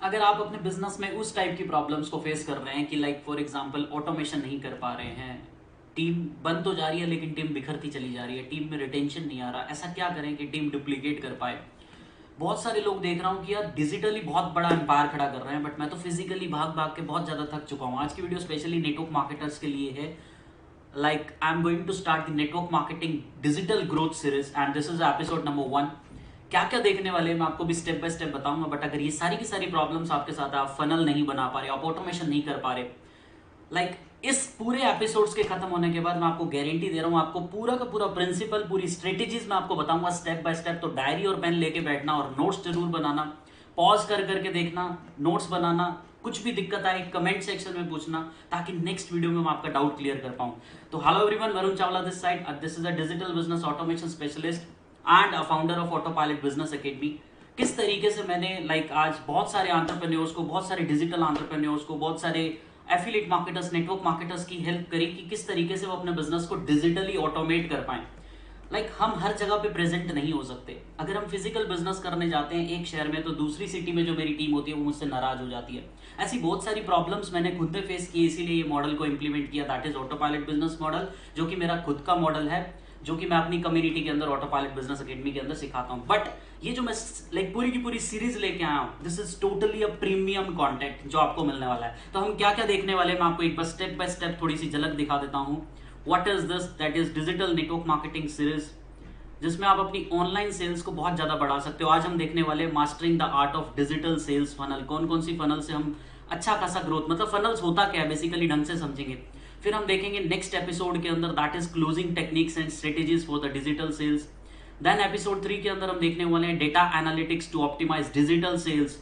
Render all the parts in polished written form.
अगर आप अपने बिजनेस में उस टाइप की प्रॉब्लम्स को फेस कर रहे हैं कि लाइक फॉर एग्जांपल ऑटोमेशन नहीं कर पा रहे हैं, टीम बन तो जा रही है लेकिन टीम बिखरती चली जा रही है, टीम में रिटेंशन नहीं आ रहा, ऐसा क्या करें कि टीम डुप्लीकेट कर पाए। बहुत सारे लोग देख रहा हूँ कि यार डिजिटली बहुत बड़ा एम्पायर खड़ा कर रहे हैं, बट मैं तो फिजिकली भाग भाग के बहुत ज़्यादा थक चुका हूँ। आज की वीडियो स्पेशली नेटवर्क मार्केटर्स के लिए है। Like I am going to start the network marketing digital growth series and this is episode number 1। क्या क्या देखने वाले हैं मैं आपको भी स्टेप बाय स्टेप बताऊंगा। बट अगर ये सारी की सारी प्रॉब्लम्स आपके साथ है, आप फनल नहीं बना पा रहे, आप ऑटोमेशन नहीं कर पा रहे, लाइक इस पूरे एपिसोड्स के खत्म होने के बाद मैं आपको गारंटी दे रहा हूं, आपको पूरा का पूरा प्रिंसिपल, पूरी स्ट्रेटेजीज मैं आपको बताऊंगा स्टेप बाय स्टेप। तो डायरी और पेन लेके बैठना और नोट्स जरूर बनाना, पॉज कर करके देखना, नोट्स बनाना। कुछ भी दिक्कत आए कमेंट सेक्शन में पूछना, ताकि नेक्स्ट वीडियो में मैं आपका डाउट क्लियर कर पाऊं। तो hello everyone, Varun Chawla this side. This is a digital business automation specialist and a founder of autopilot business academy. किस तरीके से मैंने आज बहुत सारे एंटरप्रेन्योर्स को, बहुत सारे डिजिटल एंटरप्रेन्योर्स को, बहुत सारे एफिलिएट मार्केटर्स, नेटवर्क मार्केटर्स की हेल्प करी कि किस तरीके से वो अपने बिजनेस को डिजिटली ऑटोमेट कर पाए। हम हर जगह पे प्रेजेंट नहीं हो सकते। अगर हम फिजिकल बिजनेस करने जाते हैं एक शहर में, तो दूसरी सिटी में जो मेरी टीम होती है वो मुझसे नाराज हो जाती है। ऐसी बहुत सारी प्रॉब्लम्स मैंने खुद पे फेस की, इसीलिए ये मॉडल को इंप्लीमेंट किया, that is autopilot business model, जो कि मेरा खुद का मॉडल है, जो कि मैं अपनी कम्युनिटी के अंदर ऑटोपायलट बिजनेस एकेडमी के अंदर सिखाता हूँ। बट ये जो मैं पूरी की पूरी सीरीज लेके आया हूँ, this is totally a premium content जो आपको मिलने वाला है। तो हम क्या क्या देखने वाले हैं मैं आपको एक बार स्टेप बाय स्टेप थोड़ी सी झलक दिखा देता हूँ। What is this? That is digital network marketing series, जिसमें आप अपनी ऑनलाइन सेल्स को बहुत ज्यादा बढ़ा सकते हो। आज हम देखने वाले mastering the art of digital sales funnel. कौन कौन सी फनल से हम अच्छा खासा ग्रोथ, मतलब फनल्स होता क्या है बेसिकली, ढंग से समझेंगे। फिर हम देखेंगे नेक्स्ट एपिसोड के अंदर, that is closing techniques and strategies for the digital sales. Then episode 3 के अंदर हम देखने वाले हैं data analytics to optimise digital sales.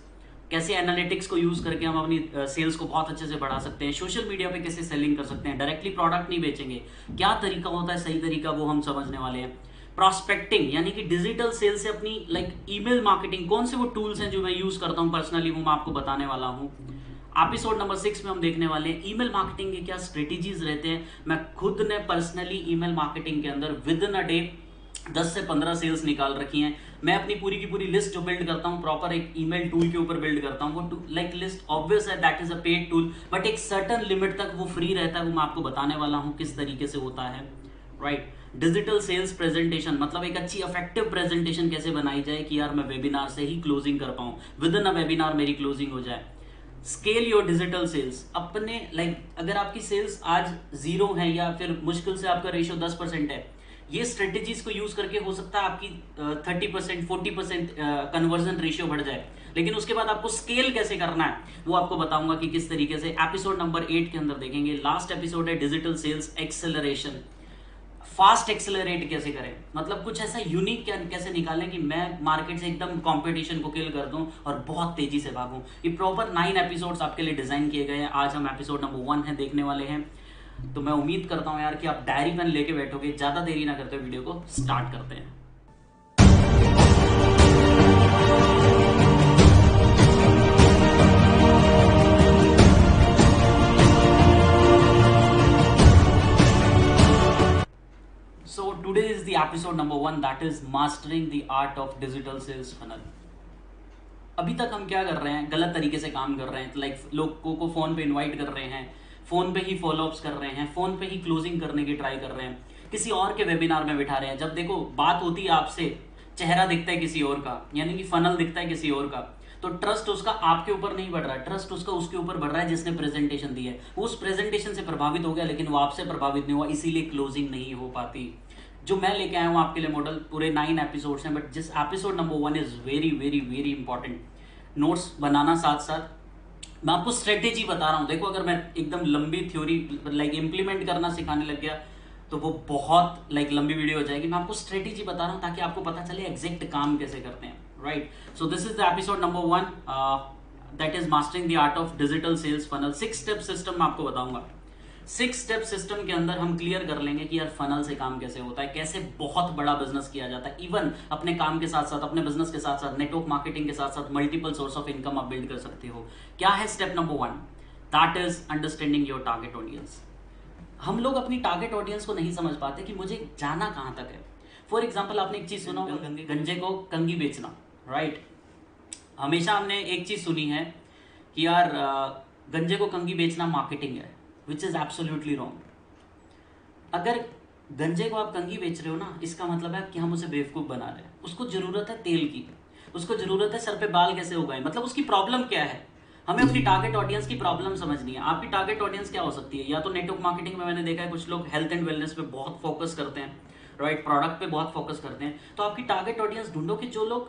कैसे एनालिटिक्स को यूज करके हम अपनी सेल्स को बहुत अच्छे से बढ़ा सकते हैं। सोशल मीडिया पे कैसे सेलिंग कर सकते हैं, डायरेक्टली प्रोडक्ट नहीं बेचेंगे, क्या तरीका होता है सही तरीका, वो हम समझने वाले हैं। प्रॉस्पेक्टिंग यानी कि डिजिटल सेल से अपनी ईमेल मार्केटिंग, कौन से वो टूल्स हैं जो मैं यूज करता हूं पर्सनली, वो मैं आपको बताने वाला हूं। एपिसोड नंबर 6 में हम देखने वाले हैं ईमेल मार्केटिंग के क्या स्ट्रेटेजीज रहते हैं। मैं खुद ने पर्सनली ईमेल मार्केटिंग के अंदर विद इन अ डे 10 से 15 सेल्स निकाल रखी हैं। मैं अपनी पूरी की पूरी लिस्ट जो बिल्ड करता हूं, प्रॉपर एक ईमेल टूल के ऊपर बिल्ड करता हूं। वो लिस्ट ऑब्वियस है, that is a paid tool, but एक सर्टन लिमिट तक वो फ्री रहता है। वो मैं आपको बताने वाला हूं किस तरीके से होता है। राइट, डिजिटल सेल्स प्रेजेंटेशन, मतलब एक अच्छी इफेक्टिव प्रेजेंटेशन कैसे बनाई जाए कि यार मैं वेबिनार से ही क्लोजिंग कर पाऊं, विद इन अ वेबिनार मेरी क्लोजिंग हो जाए। स्केल योर डिजिटल सेल्स, अपने अगर आपकी सेल्स आज 0 है या फिर मुश्किल से आपका रेशियो 10% है, ये स्ट्रेटेजीज को यूज करके हो सकता है आपकी 30% 40% कन्वर्जन रेशियो बढ़ जाए। लेकिन उसके बाद आपको स्केल कैसे करना है वो आपको बताऊंगा कि किस तरीके से। एपिसोड नंबर 8 के अंदर देखेंगे, लास्ट एपिसोड है digital sales acceleration. Fast accelerate कैसे करें, मतलब कुछ ऐसा यूनिक कैसे निकालें कि मैं मार्केट से एकदम कंपटीशन को किल कर दूं और बहुत तेजी से भागूं। ये प्रॉपर 9 एपिसोड्स आपके लिए डिजाइन किए गए हैं। आज हम एपिसोड नंबर 1 है देखने वाले हैं। तो मैं उम्मीद करता हूं यार कि आप डायरी पेन लेके बैठोगे। ज्यादा देरी ना करते, वीडियो को स्टार्ट करते हैं। So today is the episode number 1, that is mastering the art of digital sales funnel. अभी तक हम क्या कर रहे हैं, गलत तरीके से काम कर रहे हैं। लोगों को फोन पे इनवाइट कर रहे हैं, फोन पे ही फॉलोअप्स कर रहे हैं, फोन पे ही क्लोजिंग करने की ट्राई कर रहे हैं, किसी और के वेबिनार में बिठा रहे हैं। जब देखो बात होती है आपसे, चेहरा दिखता है किसी और का, यानी कि फनल दिखता है किसी और का, तो ट्रस्ट उसका आपके ऊपर नहीं बढ़ रहा है, ट्रस्ट उसका उसके ऊपर बढ़ रहा है जिसने प्रेजेंटेशन दी है। वो उस प्रेजेंटेशन से प्रभावित हो गया, लेकिन वो आपसे प्रभावित नहीं हुआ, इसीलिए क्लोजिंग नहीं हो पाती। जो मैं लेके आया हूँ आपके लिए मॉडल, पूरे 9 एपिसोड्स हैं, बट जिस episode number 1 is very very very important. Notes बनाना साथ साथ, मैं आपको स्ट्रेटेजी बता रहा हूँ। देखो अगर मैं एकदम लंबी थ्योरी इम्प्लीमेंट करना सिखाने लग गया तो वो बहुत लंबी वीडियो हो जाएगी। मैं आपको स्ट्रेटेजी बता रहा हूँ ताकि आपको पता चले एग्जैक्ट काम कैसे करते हैं। Right, so this is the episode number 1, that is mastering the art of digital sales funnel. 6 step system मैं आपको बताऊंगा। 6 स्टेप सिस्टम के अंदर हम क्लियर कर लेंगे कि यार फनल से काम कैसे होता है, कैसे बहुत बड़ा बिजनेस किया जाता है। इवन अपने काम के साथ साथ, अपने बिजनेस के साथ साथ, नेटवर्क मार्केटिंग के साथ साथ मल्टीपल सोर्स ऑफ इनकम आप बिल्ड कर सकते हो। क्या है step number 1? That is understanding your target audience. हम लोग अपनी टारगेट ऑडियंस को नहीं समझ पाते कि मुझे जाना कहां तक है। फॉर एग्जाम्पल, आपने एक चीज सुना होगा, गंजे को कंगी बेचना। राइट, हमेशा हमने एक चीज सुनी है कि यार गंजे को कंघी बेचना मार्केटिंग है, विच इज एब्सोल्युटली रॉन्ग। अगर गंजे को आप कंघी बेच रहे हो ना, इसका मतलब है कि हम उसे बेवकूफ बना रहे हैं। उसको जरूरत है तेल की, उसको जरूरत है सर पे बाल कैसे उगाए, मतलब उसकी प्रॉब्लम क्या है। हमें अपनी टारगेट ऑडियंस की प्रॉब्लम समझनी है। आपकी टारगेट ऑडियंस क्या हो सकती है, या तो नेटवर्क मार्केटिंग में मैंने देखा है कुछ लोग हेल्थ एंड वेलनेस पे बहुत फोकस करते हैं, राइट, प्रोडक्ट पे बहुत फोकस करते हैं। तो आपकी टारगेट ऑडियंस ढूंढो कि जो लोग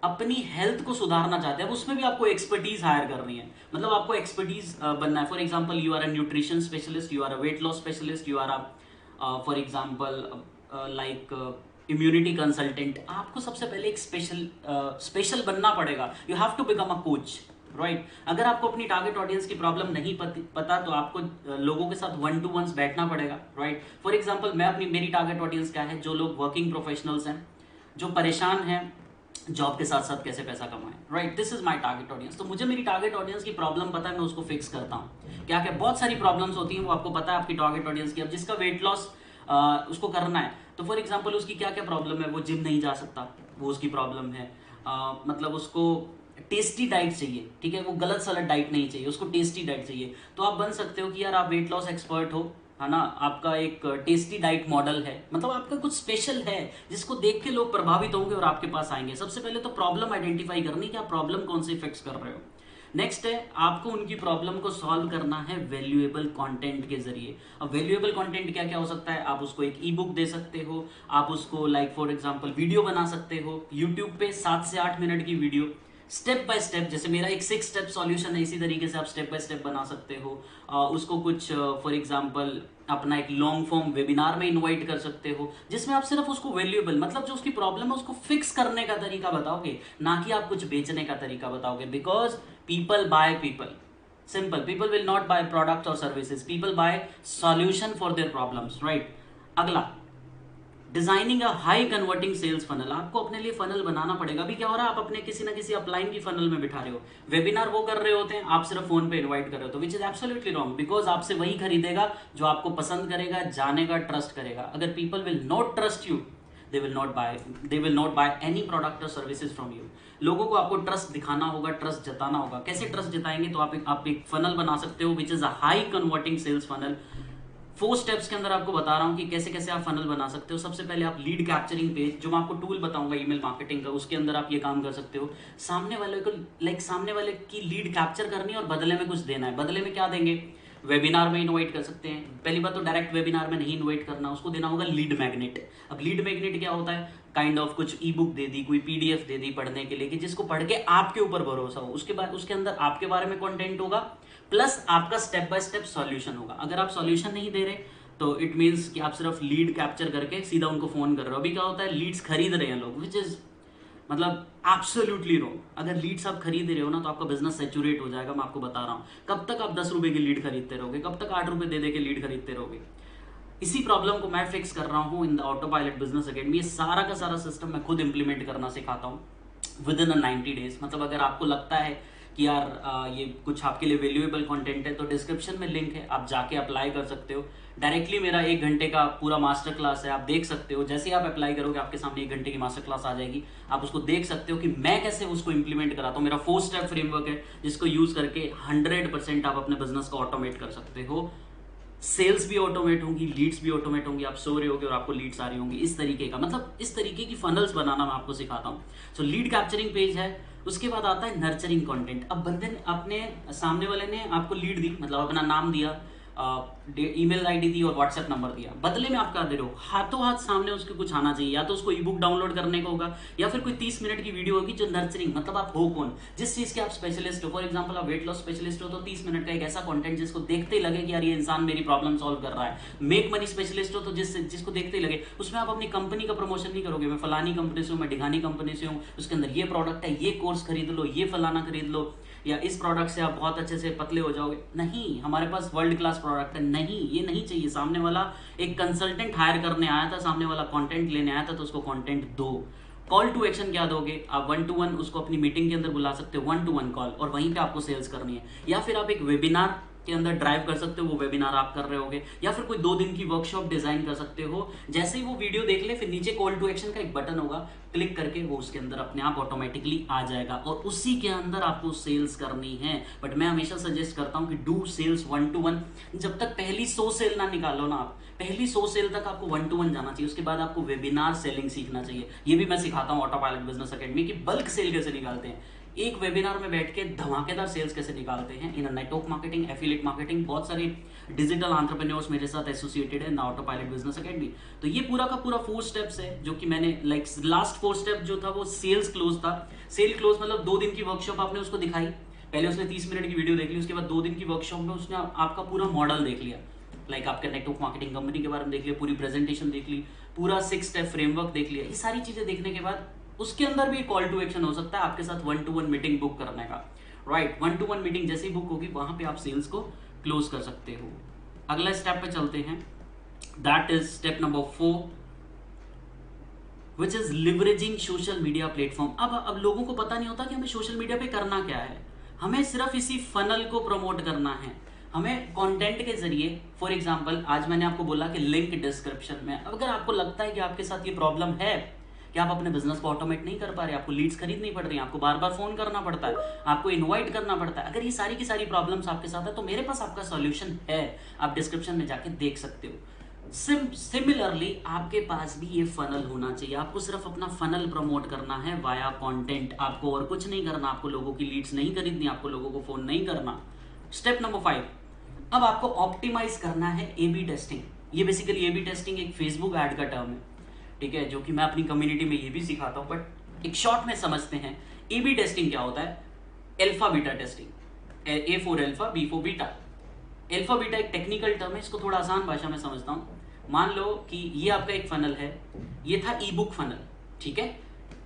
अपनी हेल्थ को सुधारना चाहते हैं, उसमें भी आपको एक्सपर्टीज हायर करनी है, मतलब आपको एक्सपर्टीज बनना है। For example you are a nutrition specialist, you are a weight loss specialist, you are a for example like immunity consultant. आपको सबसे पहले एक स्पेशल बनना पड़ेगा। You have to become a coach, right. अगर आपको अपनी टारगेट ऑडियंस की प्रॉब्लम नहीं पता तो आपको लोगों के साथ 1-to-1 बैठना पड़ेगा, राइट। फॉर एग्जांपल मेरी टारगेट ऑडियंस क्या है, जो लोग वर्किंग प्रोफेशनल्स हैं, जो परेशान हैं जॉब के साथ साथ कैसे पैसा कमाएं, right. This is my target audience. तो मुझे मेरी टारगेट ऑडियंस की प्रॉब्लम पता है, मैं उसको फिक्स करता हूँ। क्या क्या बहुत सारी प्रॉब्लम्स होती हैं, वो आपको पता है आपकी टारगेट ऑडियंस की। अब जिसका वेट लॉस उसको करना है, तो फॉर एग्जांपल उसकी क्या क्या प्रॉब्लम है, वो जिम नहीं जा सकता, वो उसकी प्रॉब्लम है। मतलब उसको टेस्टी डाइट चाहिए, ठीक है, वो गलत सलत डाइट नहीं चाहिए, उसको टेस्टी डाइट चाहिए। तो आप बन सकते हो कि यार आप वेट लॉस एक्सपर्ट हो, है ना, आपका एक टेस्टी डाइट मॉडल है, मतलब आपका कुछ स्पेशल है जिसको देख के लोग प्रभावित होंगे और आपके पास आएंगे। सबसे पहले तो प्रॉब्लम आइडेंटिफाई करनी कि आप प्रॉब्लम कौन से इफेक्ट्स कर रहे हो। नेक्स्ट है आपको उनकी प्रॉब्लम को सॉल्व करना है वैल्यूएबल कंटेंट के जरिए। अब वैल्यूएबल कंटेंट क्या क्या हो सकता है, आप उसको एक ई बुक दे सकते हो, आप उसको लाइक फॉर एग्जांपल वीडियो बना सकते हो यूट्यूब पे 7 से 8 मिनट की वीडियो, स्टेप बाय स्टेप। जैसे मेरा एक 6 स्टेप सॉल्यूशन है, इसी तरीके से आप स्टेप बाय स्टेप बना सकते हो। उसको कुछ फॉर एग्जांपल अपना एक लॉन्ग फॉर्म वेबिनार में इनवाइट कर सकते हो, जिसमें आप सिर्फ उसको वैल्यूएबल, मतलब जो उसकी प्रॉब्लम है उसको फिक्स करने का तरीका बताओगे, ना कि आप कुछ बेचने का तरीका बताओगे। Because people buy people, simple, people will not buy product और services, people buy solution for their problems, right. अगला, designing a high converting sales funnel. आपको अपने लिए फनल बनाना पड़ेगा। अभी क्या हो रहा है, आप अपने किसी ना किसी अपलाइन की फनल में बिठा रहे हो, वेबिनार वो कर रहे होते हैं, आप सिर्फ फोन पे इनवाइट कर रहे हो, तो which is absolutely wrong. Because आपसे वही खरीदेगा जो आपको पसंद करेगा, जानेगा, ट्रस्ट करेगा। अगर people will not trust you, they will not buy any product or services from you। लोगों को आपको ट्रस्ट दिखाना होगा, ट्रस्ट जताना होगा। कैसे ट्रस्ट जताएंगे, तो आप एक फनल बना सकते हो which is a high converting sales funnel. 4 steps के अंदर आपको बता रहा हूं कि कैसे कैसे आप फनल बना सकते हो। सबसे पहले आप लीड कैप्चरिंग पेज, जो मैं आपको टूल बताऊंगा ईमेल मार्केटिंग का, उसके अंदर आप ये काम कर सकते हो। सामने वाले को सामने वाले की लीड कैप्चर करनी है और बदले में कुछ देना है। बदले में क्या देंगे, वेबिनार में इनवाइट कर सकते हैं। पहली बात तो डायरेक्ट वेबिनार में नहीं इनवाइट करना, उसको देना होगा लीड मैग्नेट। अब लीड मैग्नेट क्या होता है, काइंड ऑफ कुछ ई बुक दे दी, कोई पीडीएफ दे दी पढ़ने के लिए, कि जिसको पढ़ के आपके ऊपर भरोसा हो। उसके बाद उसके अंदर आपके बारे में कंटेंट होगा, प्लस आपका स्टेप बाय स्टेप सॉल्यूशन होगा। अगर आप सॉल्यूशन नहीं दे रहे तो इट मीन्स कि आप सिर्फ लीड कैप्चर करके सीधा उनको फोन कर रहे हो। अभी क्या होता है, लीड्स खरीद रहे हैं लोग, विच इज मतलब एब्सोल्युटली रॉन्ग। अगर लीड्स आप खरीद रहे हो ना, तो आपका बिजनेस सैचुरेट हो जाएगा। मैं आपको बता रहा हूँ, कब तक आप 10 रुपए की लीड खरीदते रहोगे, कब तक 8 रुपए दे दे के लीड खरीदते रहोगे। इसी प्रॉब्लम को मैं फिक्स कर रहा हूँ in the auto pilot business academy. ये सारा का सारा सिस्टम मैं खुद इंप्लीमेंट करना सिखाता हूँ विद इन 90 डेज। मतलब अगर आपको लगता है कि यार ये कुछ आपके लिए वैल्यूएबल कंटेंट है, तो डिस्क्रिप्शन में लिंक है, आप जाके अप्लाई कर सकते हो। डायरेक्टली मेरा 1 घंटे का पूरा मास्टर क्लास है, आप देख सकते हो। जैसे ही आप अप्लाई करोगे, आपके सामने 1 घंटे की मास्टर क्लास आ जाएगी। आप उसको देख सकते हो कि मैं कैसे उसको इंप्लीमेंट कराता हूँ। मेरा 4 स्टेप फ्रेमवर्क है, जिसको यूज करके 100% आप अपने बिजनेस को ऑटोमेट कर सकते हो। सेल्स भी ऑटोमेट होंगी, लीड्स भी ऑटोमेट होंगी। आप सो रहे होगे और आपको लीड्स आ रही होंगी। इस तरीके का, मतलब इस तरीके की फनल्स बनाना मैं आपको सिखाता हूँ। सो लीड कैप्चरिंग पेज है, उसके बाद आता है नर्चरिंग कंटेंट। अब बंदे ने अपने सामने वाले ने आपको लीड दी, मतलब अपना नाम दिया, ईमेल आईडी दी और व्हाट्सएप नंबर दिया। बदले में आप क्या दे रहे हो, हाथों हाथ सामने उसके कुछ आना चाहिए। या तो उसको ई बुक डाउनलोड करने का होगा, या फिर कोई 30 मिनट की वीडियो होगी जो नर्चरिंग, मतलब आप हो कौन, जिस चीज के आप स्पेशलिस्ट हो। फॉर एग्जांपल आप वेट लॉस स्पेशलिस्ट हो, तो 30 मिनट का एक ऐसा कंटेंट जिसको देखते ही लगे कि यार ये इंसान मेरी प्रॉब्लम सॉल्व कर रहा है। मेक मनी स्पेशलिस्ट हो, तो जिसको देखते ही लगे। उसमें आप अपनी कंपनी का प्रमोशन नहीं करोगे, मैं फलानी कंपनी से हूँ, मैं ढिगानी कंपनी से हूँ, उसके अंदर ये प्रोडक्ट है, ये कोर्स खरीद लो, ये फलाना खरीद लो, या इस प्रोडक्ट से आप बहुत अच्छे से पतले हो जाओगे। नहीं, हमारे पास वर्ल्ड क्लास प्रोडक्ट है। नहीं, ये नहीं चाहिए। सामने वाला एक कंसल्टेंट हायर करने आया था, सामने वाला कंटेंट लेने आया था, तो उसको कंटेंट दो। कॉल टू एक्शन क्या दोगे, आप 1-to-1 उसको अपनी मीटिंग के अंदर बुला सकते हो, 1-to-1 कॉल, और वहीं पे आपको सेल्स करनी है। या फिर आप एक वेबिनार के अंदर ड्राइव कर सकते हो, वो वेबिनार आप कर रहे होगे, या फिर कोई 2 दिन की वर्कशॉप डिजाइन कर सकते हो। जैसे ही वो वीडियो देख ले, फिर नीचे कॉल टू एक्शन का एक बटन होगा, क्लिक करके वो उसके अंदर अपने आप ऑटोमेटिकली आ जाएगा और उसी के अंदर आपको सेल्स करनी है। बट मैं हमेशा सजेस्ट करता हूं कि डू सेल्स 1 to 1। जब तक पहली 100 सेल ना निकालो ना आप, पहली 100 सेल तक आपको 1 to 1 जाना चाहिए। उसके बाद आपको वेबिनार सेलिंग सीखना चाहिए। ये भी मैं सिखाता हूं ऑटो पायलट बिजनेस एकेडमी की बल्क सेल कैसे निकालते हैं, एक वेबिनार में बैठ के धमाकेदार सेल्स कैसे निकालते हैं इन नेटवर्क मार्केटिंग, एफिलिएट मार्केटिंग। बहुत सारे डिजिटल एंटरप्रेन्योर्स मेरे साथ एसोसिएटेड है ना ऑटो पायलट बिजनेस एकेडमी। तो ये पूरा का पूरा 4 स्टेप्स है जो कि मैंने लास्ट 4 स्टेप जो था वो सेल्स क्लोज था। सेल क्लोज मतलब 2 दिन की वर्कशॉप आपने उसको दिखाई, पहले उसने 30 मिनट की वीडियो देख ली, उसके बाद 2 दिन की वर्कशॉप में उसने आपका पूरा मॉडल देख लिया, आपके नेटवर्क मार्केटिंग कंपनी के बारे में देख लिया, पूरी प्रेजेंटेशन देख ली, पूरा 6 स्टेप फ्रेमवर्क देख लिया। ये सारी चीजें देखने के बाद उसके अंदर भी कॉल टू एक्शन हो सकता है आपके साथ 1 to 1 मीटिंग बुक करने का। राइट, 1 to 1 मीटिंग जैसे ही बुक होगी वहां पे आप सेल्स को क्लोज कर सकते हो। अगला स्टेप पे चलते हैं, that is step number 4 which is leveraging social media platform. अब लोगों को पता नहीं होता कि हमें सोशल मीडिया पे करना क्या है। हमें सिर्फ इसी फनल को प्रमोट करना है। हमें कंटेंट के जरिए, फॉर एग्जांपल आज मैंने आपको बोला कि लिंक डिस्क्रिप्शन में, अगर आपको लगता है कि आपके साथ ये प्रॉब्लम है कि आप अपने बिजनेस को ऑटोमेट नहीं कर पा रहे, आपको लीड्स खरीदनी पड़ रही है, आपको बार बार फोन करना पड़ता है, आपको इनवाइट करना पड़ता है, अगर ये सारी की सारी प्रॉब्लम्स आपके साथ है तो मेरे पास आपका सॉल्यूशन है, आप डिस्क्रिप्शन में जाके देख सकते हो। सिमिलरली आपके पास भी ये फनल होना चाहिए। आपको सिर्फ अपना फनल प्रमोट करना है वाया कंटेंट, आपको और कुछ नहीं करना, आपको लोगों की लीड्स नहीं खरीदनी, आपको लोगों को फोन नहीं करना। स्टेप नंबर 5, अब आपको ऑप्टिमाइज करना है ए-बी टेस्टिंग। ये बेसिकली ए-बी टेस्टिंग एक फेसबुक ऐड का टर्म है, ठीक है, जो कि मैं अपनी कम्युनिटी में ये भी सिखाता हूं, बट एक शॉर्ट में समझते हैं। ए-बी टेस्टिंग क्या होता है? Alpha beta testing, A for alpha, B for beta. Alpha beta एक टेक्निकल टर्म है, इसको थोड़ा आसान भाषा में समझता हूं। मान लो कि ये आपका एक फनल है, ये था ई बुक फनल, ठीक है।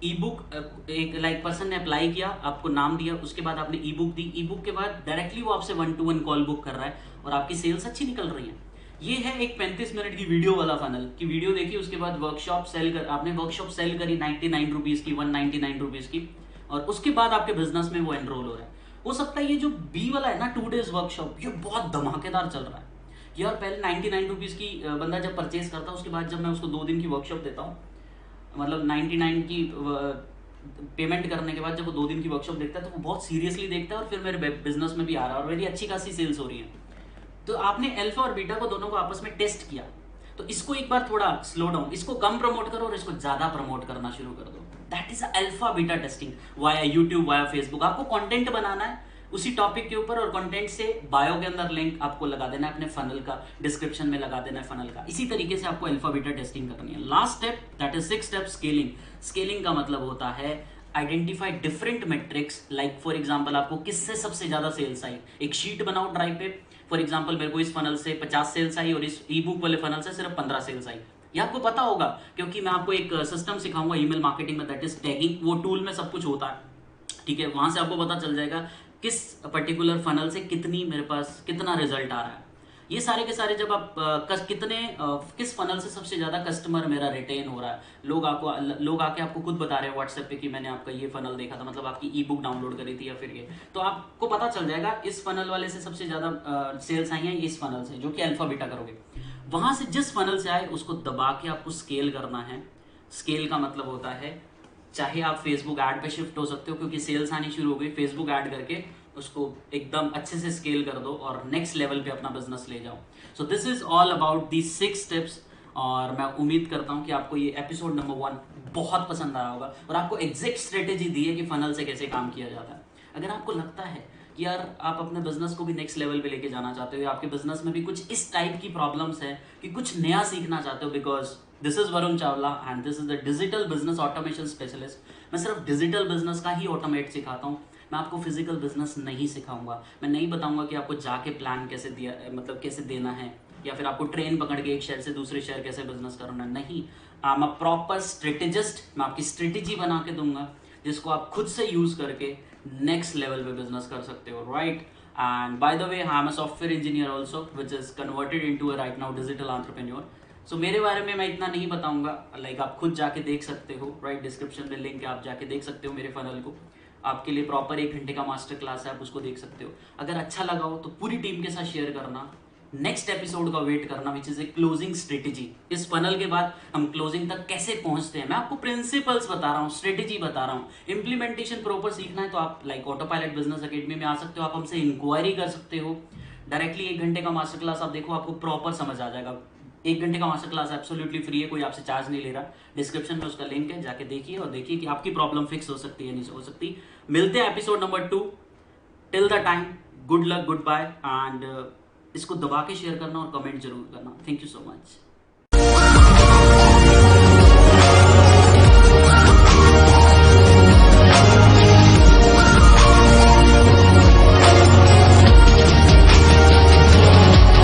ई बुक एक पर्सन ने अप्लाई किया, आपको नाम दिया, उसके बाद आपने ई बुक दी, ई बुक के बाद डायरेक्टली वो आपसे 1 to 1 कॉल बुक कर रहा है और आपकी सेल्स अच्छी निकल रही है। ये है एक 35 मिनट की वीडियो वाला फनल की वीडियो देखी, उसके बाद वर्कशॉप सेल कर, आपने वर्कशॉप सेल करी 99 रुपीज की, 199 रुपीज की, और उसके बाद आपके बिजनेस में वो एनरोल हो रहा है। हो सकता है ये जो बी वाला है ना 2 days वर्कशॉप, ये बहुत धमाकेदार चल रहा है यार। पहले 99 रुपीज की बंदा जब परचेज करता है, उसके बाद जब मैं उसको 2 दिन की वर्कशॉप देता हूँ, मतलब 99 की पेमेंट करने के बाद जब वो 2 दिन की वर्कशॉप देखता है तो वो बहुत सीरियसली देखता है और फिर मेरे बिजनेस में भी आ रहा है और मेरी अच्छी खासी सेल्स हो रही है। तो आपने अल्फा और बीटा को दोनों को आपस में टेस्ट किया, तो इसको एक बार थोड़ा स्लो डाउन, इसको कम प्रमोट करो और इसको ज्यादा प्रमोट करना शुरू कर दो। That is alpha beta testing via YouTube, via Facebook. आपको कंटेंट बनाना है उसी टॉपिक के ऊपर और कंटेंट से बायो के अंदर लिंक आपको लगा देना है, अपने फनल का डिस्क्रिप्शन में लगा देना है फनल का। इसी तरीके से आपको अल्फा बीटा टेस्टिंग करनी है। Last step that is 6 step scaling. Scaling का मतलब होता है identify different matrix, like for example आपको किससे सबसे ज्यादा सेल्स आई। एक शीट बनाओ ड्राइव पे, फॉर एग्जांपल मेरे को इस फनल से 50 सेल्स आई और इस ई बुक वाले फनल से सिर्फ 15 सेल्स आई। ये आपको पता होगा क्योंकि मैं आपको एक सिस्टम सिखाऊंगा ईमेल मार्केटिंग में, दैट इज टैगिंग। वो टूल में सब कुछ होता है, ठीक है। वहां से आपको पता चल जाएगा किस पर्टिकुलर फनल से मेरे पास कितना रिजल्ट आ रहा है। ये सारे के सारे जब आप किस फनल से सबसे ज्यादा कस्टमर मेरा रिटेन हो रहा है, लोग आके आपको खुद बता रहे हैं व्हाट्सएप पे कि मैंने आपका ये फनल देखा था, मतलब आपकी ई बुक डाउनलोड करी थी या फिर ये, तो आपको पता चल जाएगा इस फनल वाले से सबसे ज्यादा सेल्स आई हैं इस फनल से, जो कि अल्फा बीटा करोगे। वहां से जिस फनल से आए उसको दबा के आपको स्केल करना है। स्केल का मतलब होता है चाहे आप फेसबुक ऐड पे शिफ्ट हो सकते हो, क्योंकि सेल्स आनी शुरू हो गई, फेसबुक ऐड करके उसको एकदम अच्छे से स्केल कर दो और नेक्स्ट लेवल पे अपना बिजनेस ले जाओ। सो this is all about the 6 steps, और मैं उम्मीद करता हूं कि आपको ये एपिसोड नंबर 1 बहुत पसंद आया होगा और आपको एग्जैक्ट स्ट्रेटेजी दी है कि फनल से कैसे काम किया जाता है। अगर आपको लगता है कि यार आप अपने बिजनेस को भी नेक्स्ट लेवल पे लेके जाना चाहते हो, या आपके बिजनेस में भी कुछ इस टाइप की प्रॉब्लम्स है कि कुछ नया सीखना चाहते हो, because this is Varun Chawla and this is the digital business automation specialist. मैं सिर्फ डिजिटल बिजनेस का ही ऑटोमेट सिखाता हूँ, मैं आपको फिजिकल बिजनेस नहीं सिखाऊंगा। मैं नहीं बताऊंगा कि आपको जाके प्लान कैसे दिया, मतलब कैसे देना है, या फिर आपको ट्रेन पकड़ के एक शहर से दूसरे शहर कैसे बिजनेस करना है। नहीं, आई एम अ प्रॉपर स्ट्रेटेजिस्ट। मैं आपकी स्ट्रेटेजी बना के दूंगा जिसको आप खुद से यूज करके नेक्स्ट लेवल पे बिजनेस कर सकते हो, right. And by the way I am a software engineer also which is converted into a right now digital entrepreneur. So मेरे बारे में मैं इतना नहीं बताऊंगा, लाइक आप खुद जाके देख सकते हो, राइट। डिस्क्रिप्शन में लिंक है, आप जाके देख सकते हो मेरे फनल को। आपके लिए प्रॉपर 1 घंटे का मास्टर क्लास है, आप उसको देख सकते हो। अगर अच्छा लगा हो तो पूरी टीम के साथ शेयर करना। नेक्स्ट एपिसोड का वेट करना which is a closing strategy. इस फनल के बाद हम क्लोजिंग तक कैसे पहुंचते हैं, मैं आपको प्रिंसिपल्स बता रहा हूँ, स्ट्रेटेजी बता रहा हूँ। इंप्लीमेंटेशन प्रॉपर सीखना है तो आप like auto pilot business academy में आ सकते हो, आप हमसे इंक्वायरी कर सकते हो। डायरेक्टली 1 घंटे का मास्टर क्लास आप देखो, आपको प्रॉपर समझ आ जाएगा। 1 घंटे का मास्टर क्लास एब्सोल्युटली फ्री है, कोई आपसे चार्ज नहीं ले रहा। डिस्क्रिप्शन में उसका लिंक है, जाके देखिए और देखिए कि आपकी प्रॉब्लम फिक्स हो सकती है नहीं हो सकती। मिलते हैं episode number 2। Till the time, good luck, goodbye, and इसको दबा के शेयर करना और कमेंट जरूर करना। Thank you so much.